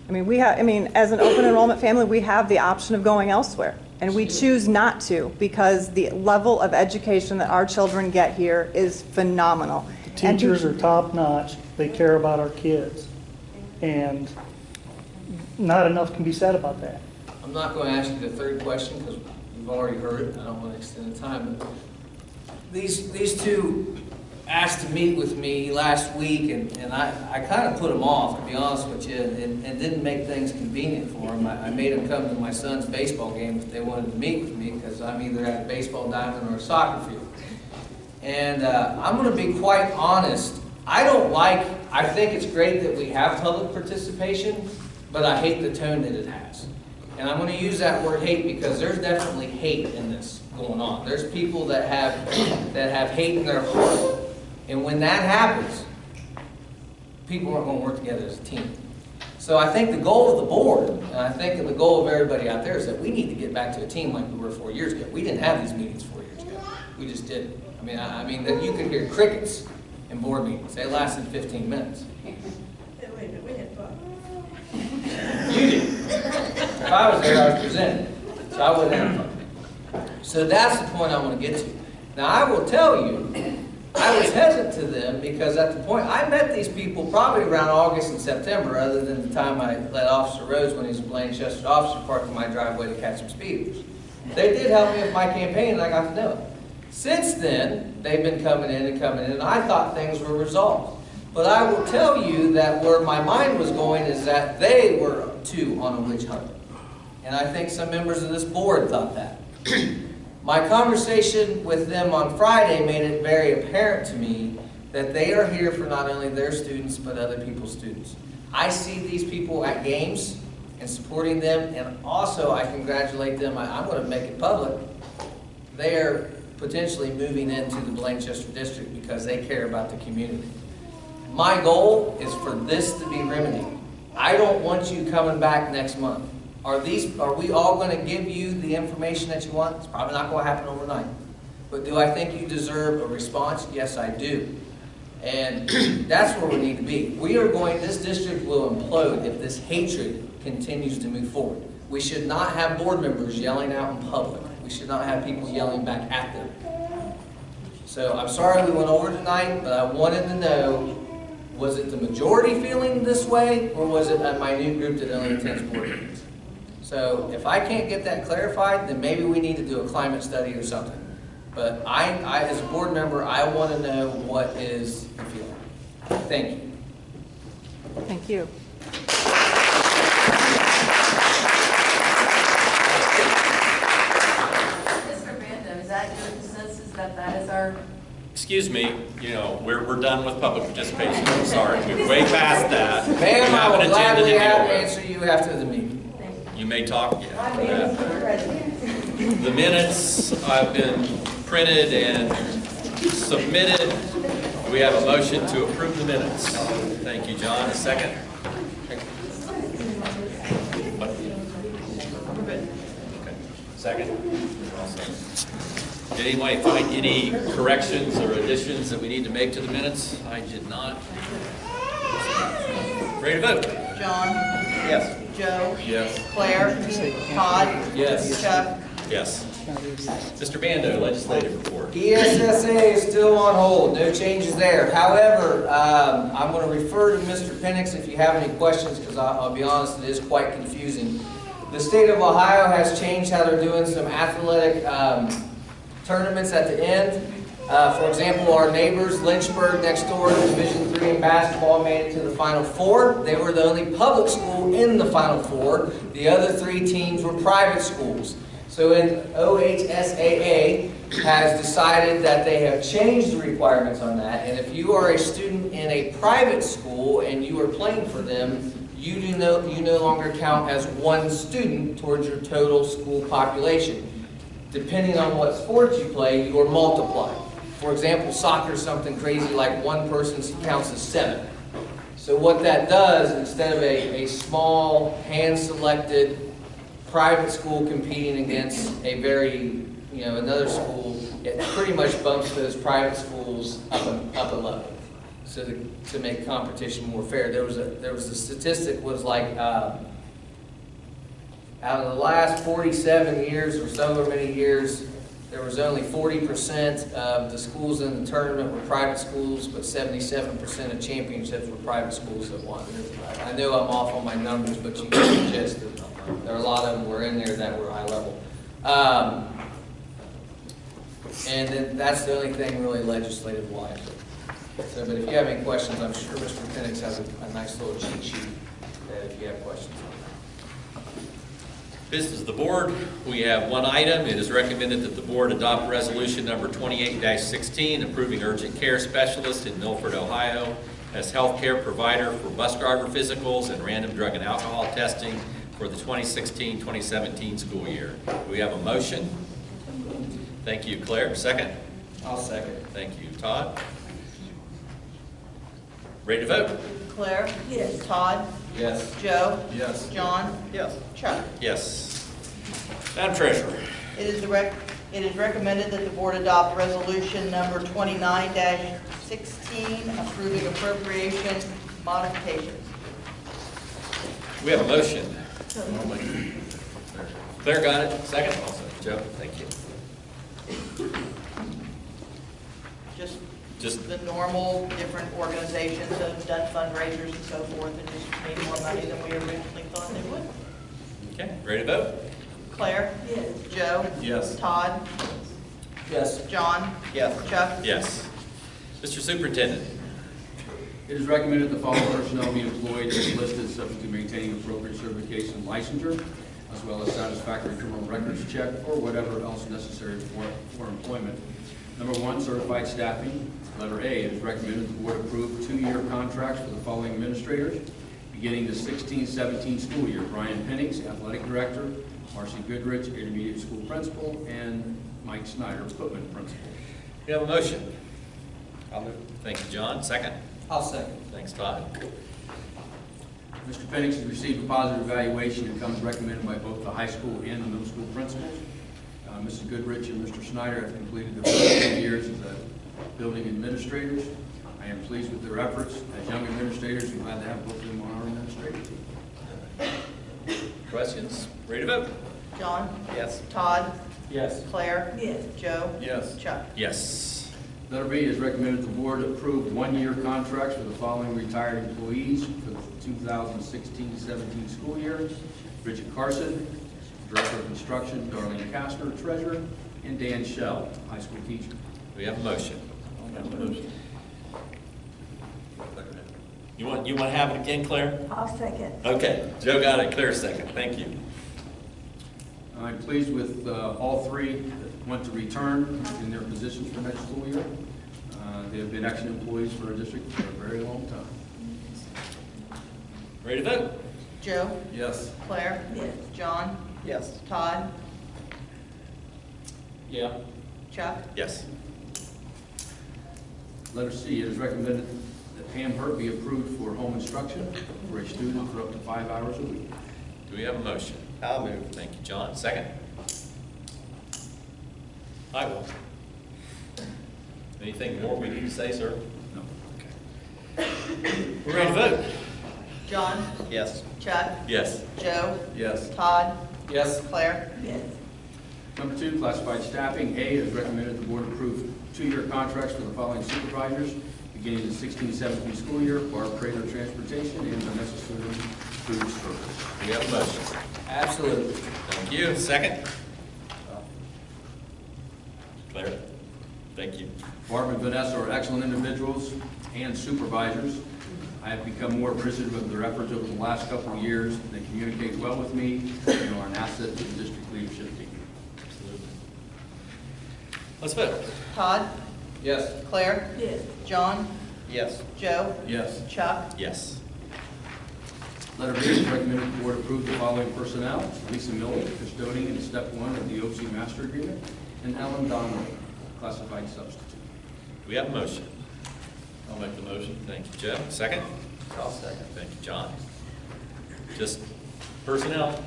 I mean, as an open enrollment family, we have the option of going elsewhere. And we choose not to because the level of education that our children get here is phenomenal. The teachers are top notch. They care about our kids. And not enough can be said about that. I'm not going to ask you the third question because you've already heard it. I don't want to extend the time. But these two asked to meet with me last week, and I kind of put them off, to be honest with you, and didn't make things convenient for them. I made them come to my son's baseball game if they wanted to meet with me because I'm either at a baseball diamond or a soccer field. And I'm going to be quite honest. I think it's great that we have public participation, but I hate the tone that it has. And I'm going to use that word hate because there's definitely hate in this going on. There's people that have hate in their heart. And when that happens, people aren't going to work together as a team. So I think the goal of the board, and I think the goal of everybody out there is that we need to get back to a team like we were 4 years ago. We didn't have these meetings 4 years ago. We just didn't. I mean that you could hear crickets in board meetings. They lasted 15 minutes. We had fun. You did. If I was there, I was presenting. So I wouldn't have fun. So that's the point I want to get to. Now I will tell you, I was hesitant to them because at the point, I met these people probably around August and September, other than the time I let Officer Rhodes, when he was a Blanchester officer, park in my driveway to catch some speeders. They did help me with my campaign and I got to know them. Since then, they've been coming in, and I thought things were resolved. But I will tell you that where my mind was going is that they were too on a witch hunt. And I think some members of this board thought that. My conversation with them on Friday made it very apparent to me that they are here for not only their students, but other people's students. I see these people at games and supporting them, and also I congratulate them. I'm going to make it public. They are potentially moving into the Blanchester district because they care about the community. My goal is for this to be remedied. I don't want you coming back next month. Are we all going to give you the information that you want? It's probably not going to happen overnight. But do I think you deserve a response? Yes, I do. And that's where we need to be. This district will implode if this hatred continues to move forward. We should not have board members yelling out in public. We should not have people yelling back at them. So I'm sorry we went over tonight, but I wanted to know, was it the majority feeling this way, or was it a minute group that only attends board meetings? So if I can't get that clarified, then maybe we need to do a climate study or something. But I as a board member, I want to know what is the feeling. Thank you. Thank you. Mr. Bando, is that your consensus that is our? Excuse me, we're done with public participation. I'm sorry, we're way past that. We Ma'am, I have will an agenda to gladly deal with. answer you after the meeting. You may talk, yeah. The minutes have been printed and submitted. We have a motion to approve the minutes. Thank you, John. A second? Okay. Second? Awesome. Did anybody find any corrections or additions that we need to make to the minutes? I did not. Ready to vote? John, Yes. Joe, Yes. Claire, Todd, Yes. Chuck. Yes. Mr. Bando, legislative report. ESSA is still on hold, no changes there. However, I'm going to refer to Mr. Penix if you have any questions, because I'll be honest, it is quite confusing. The state of Ohio has changed how they're doing some athletic tournaments at the end. For example, our neighbors, Lynchburg next door, Division III in basketball, made it to the Final Four. They were the only public school in the Final Four. The other 3 teams were private schools. So in OHSAA has decided that they have changed the requirements on that, and if you are a student in a private school and you are playing for them, you no longer count as one student towards your total school population. Depending on what sports you play, you are multiplied. For example, soccer is something crazy like one person counts as 7. So what that does, instead of a small, hand-selected private school competing against a very, another school, it pretty much bumps those private schools up a level. So to make competition more fair, there was a statistic was like out of the last 47 years or so many years, there was only 40% of the schools in the tournament were private schools, but 77% of championships were private schools that won. I know I'm off on my numbers, but you get the gist. There are a lot of them were in there that were high level. And then that's the only thing really legislative-wise. So, but if you have any questions, I'm sure Mr. Penix has a nice little cheat sheet that if you have questions. Business of the board, we have one item. It is recommended that the board adopt resolution number 28-16, approving urgent care specialist in Milford, Ohio, as health care provider for bus driver physicals and random drug and alcohol testing for the 2016-2017 school year. Do we have a motion? Thank you, Claire. Second? I'll second. Thank you, Todd. Ready to vote? Claire? Yes. Todd? Yes. Joe? Yes. John? Yes. Chuck? Yes. Madam Treasurer. It is recommended that the board adopt resolution number 29-16, approving appropriation modifications. We have a motion. Claire got it. Second also. Joe, thank you. Just the normal different organizations that have done fundraisers and so forth and just made more money than we originally thought they would. Okay, ready to vote? Claire? Yes. Joe? Yes. Todd? Yes. John? Yes. Chuck? Yes. Mr. Superintendent. It is recommended the following personnel be employed as listed, subject to maintaining appropriate certification and licensure, as well as satisfactory criminal records check or whatever else necessary for employment. Number 1, certified staffing. Letter A, it is recommended the board approve 2-year contracts for the following administrators, beginning the 16-17 school year. Brian Penix, athletic director; Marcy Goodrich, intermediate school principal; and Mike Snyder, equipment principal. We have a motion. I'll move. Thank you, John. Second? I'll second. Thanks, Todd. Mr. Penix has received a positive evaluation and comes recommended by both the high school and the middle school principals. Mrs. Goodrich and Mr. Snyder have completed their first 2 years as building administrators. I am pleased with their efforts. As young administrators, I'm glad to have both of them on our administrative team. Questions? Ready to vote? John? Yes. Todd? Yes. Claire? Yes. Joe? Yes. Chuck? Yes. Letter B is recommended the board approve 1-year contracts for the following retired employees for the 2016-17 school year: Bridget Carson, Director of Construction; Darlene Kastner, Treasurer; and Dan Shell, high school teacher. We have a motion. You want to have it again, Claire? I'll second. Okay. Joe got it. Claire second. Thank you. I'm pleased with all 3 that want to return in their positions for next school year. They have been excellent employees for our district for a very long time. Ready to vote? Joe? Yes. Claire? Yes. John? Yes. Todd? Yeah. Chuck? Yes. Letter C, it is recommended that Pam Hurt be approved for home instruction for a student for up to 5 hours a week. Do we have a motion? I'll move. Thank you, John. Second? I will. Anything more we need to say, sir? No. Okay. We're ready to vote? John? Yes. Chuck? Yes. Joe? Yes. Todd? Yes. Claire? Yes. Number 2, classified staffing. A, it is recommended the board approve 2-year contracts for the following supervisors, beginning the 16-17 school year: Barb Prater, transportation, and Vanessa Swindon, food service. Do we have a motion? Absolutely. Thank you. Second? Claire? Thank you. Barb and Vanessa are excellent individuals and supervisors. I have become more appreciative of their efforts over the last couple of years. They communicate well with me and are an asset to the district leadership team. Let's vote. Todd? Yes. Claire? Yes. John? Yes. Joe? Yes. Chuck? Yes. Letter B is recommended the board approve the following personnel: Lisa Miller, custodian in step 1 of the OC Master Agreement, and Ellen Donnelly, classified substitute. Do we have a motion? I'll make the motion. Thank you, Joe. Second? I'll second. Thank you, John. Just personnel.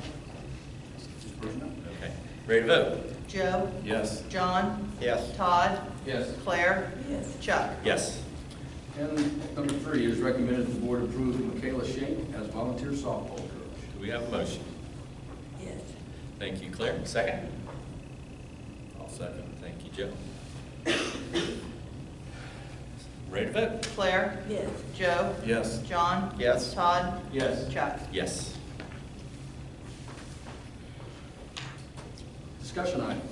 Okay. Ready to vote? Joe? Yes. John? Yes. Todd? Yes. Claire? Yes. Chuck? Yes. And number 3 is recommended the board approve Michaela Shank as volunteer softball coach. Do we have a motion? Yes. Thank you, Claire. Second? I'll second. Thank you, Joe. Ready to vote? Claire? Yes. Joe? Yes. John? Yes. Todd? Yes. Chuck? Yes. Discussion items.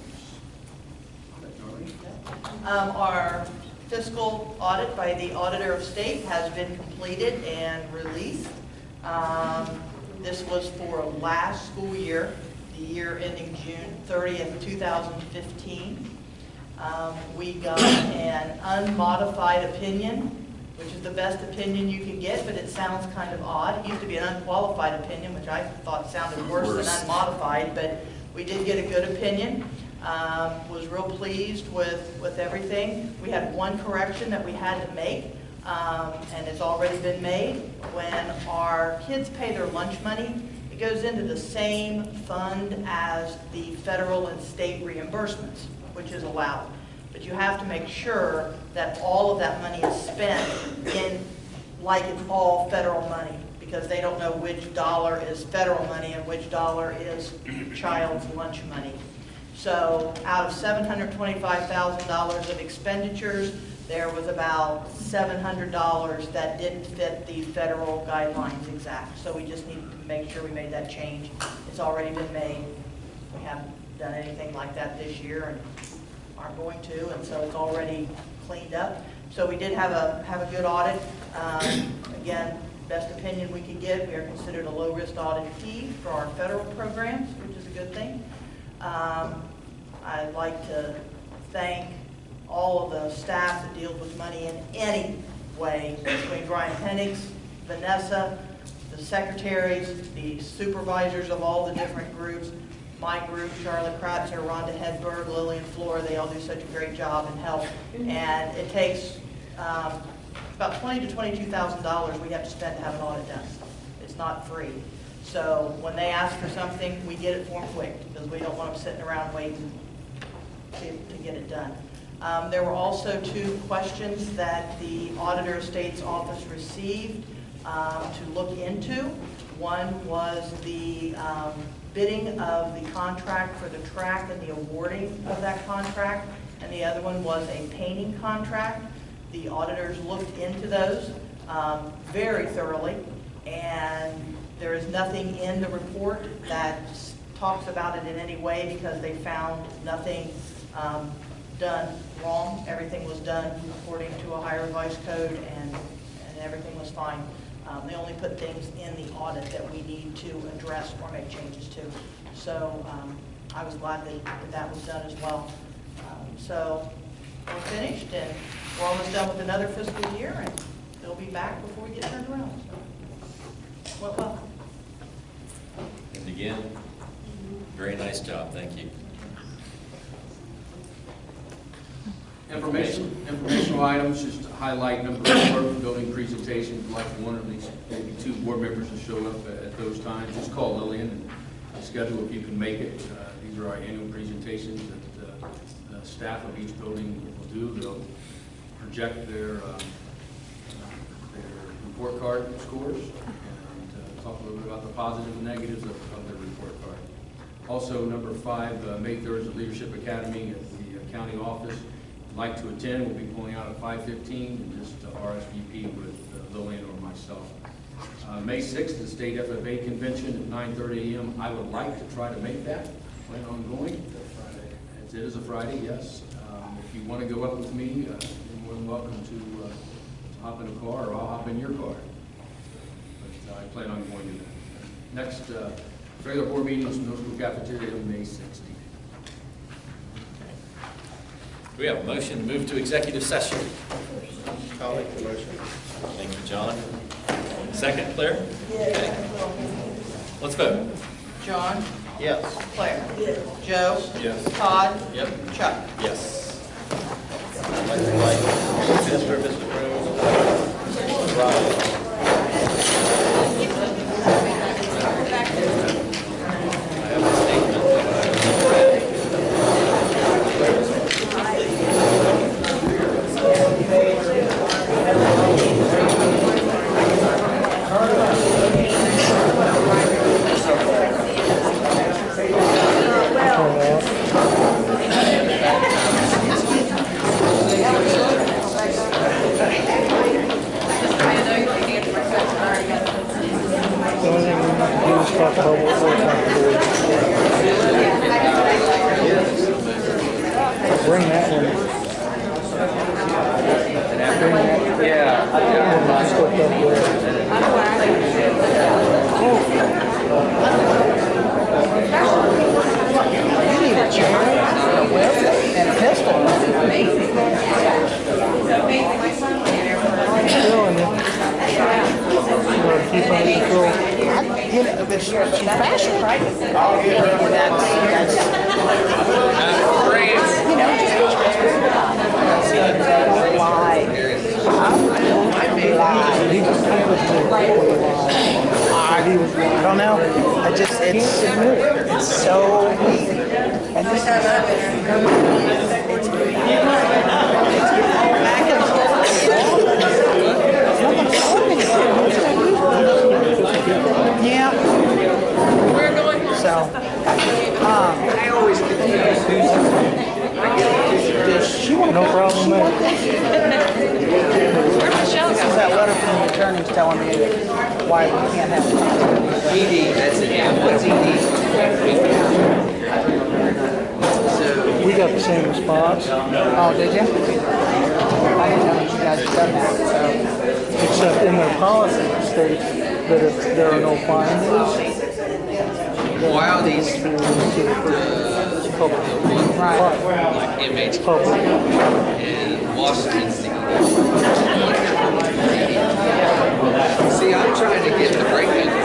Our fiscal audit by the Auditor of State has been completed and released. This was for last school year, the year ending June 30th, 2015. We got an unmodified opinion, which is the best opinion you can get, but it sounds kind of odd. It used to be an unqualified opinion, which I thought sounded worse than unmodified, but we did get a good opinion. Was real pleased with everything. We had one correction that we had to make, and it's already been made. When our kids pay their lunch money, it goes into the same fund as the federal and state reimbursements, which is allowed. But you have to make sure that all of that money is spent in like it's all federal money, because they don't know which dollar is federal money and which dollar is child's lunch money. So out of $725,000 of expenditures, there was about $700 that didn't fit the federal guidelines exact. So we just needed to make sure we made that change. It's already been made. We haven't done anything like that this year and aren't going to, and so it's already cleaned up. So we did have a good audit. Again, best opinion we could get. We are considered a low-risk auditee for our federal programs, which is a good thing. I'd like to thank all of the staff that deals with money in any way, between Brian Penix, Vanessa, the secretaries, the supervisors of all the different groups, my group, Charlotte Kratzer, Rhonda Hedberg, Lillian Flora. They all do such a great job and help. And it takes about $20,000 to $22,000 we have to spend to have an audit done. It's not free. So when they ask for something, we get it for them quick, because we don't want them sitting around waiting to get it done. There were also 2 questions that the Auditor of State's office received to look into. One was the bidding of the contract for the track and the awarding of that contract, and the other one was a painting contract. The auditors looked into those very thoroughly, and there is nothing in the report that talks about it in any way, because they found nothing done wrong. Everything was done according to Ohio Revised Code, and everything was fine. They only put things in the audit that we need to address or make changes to. So I was glad that was done as well. So we're finished, and we're almost done with another fiscal year, and they'll be back before we get turned around. So, well. And again, very nice job. Thank you. Informational items, just to highlight number 4, building presentations. Like one of these, maybe 2 board members to show up at those times. Just call Lillian and schedule if you can make it. These are our annual presentations that the staff of each building will do. They'll project their report card scores and talk a little bit about the positives and negatives of their report card. Also, number 5, May 3rd is the Leadership Academy at the county office. Like to attend, we'll be pulling out at 5:15 and just RSVP with Lillian or myself. May 6th, the State FFA Convention at 9:30 a.m. I would like to try to make that. Plan on going. It is a Friday, yes. If you want to go up with me, you're more than welcome to hop in a car, or I'll hop in your car. But I plan on going to that. Next, regular board meetings in middle school cafeteria on May 16th. Do we have a motion to move to executive session? I'll make the motion. Thank you, John. Second, Claire? Okay. Let's vote. John? Yes. Claire? Joe? Yes. Todd? Yep. Chuck? Yes. I'd like to invite Mr. Rose, Ryan. I have a statement. The only thing we need to do is talk about what we're comfortable with. Bring that one. Bring that. Yeah. One that's hooked up with it. You need a chair, a whip, and a pistol. Feeling it. You gotta keep under control. You know, but she's passionate. That's, you know, just lie. He just kind of I don't know. I just, it's so weak. And this time I've been yeah. We're going home. So, I always get confused. Does she want no problem there. This is that letter from the attorneys telling me why we can't have it. ED, that's it. What's ED? We got the same response, Oh, did you? I didn't know you guys had done that, so. except in their policy it states that if there are no findings, Why are these public. like inmates Public. and Washington's the See, I'm trying to get the break-in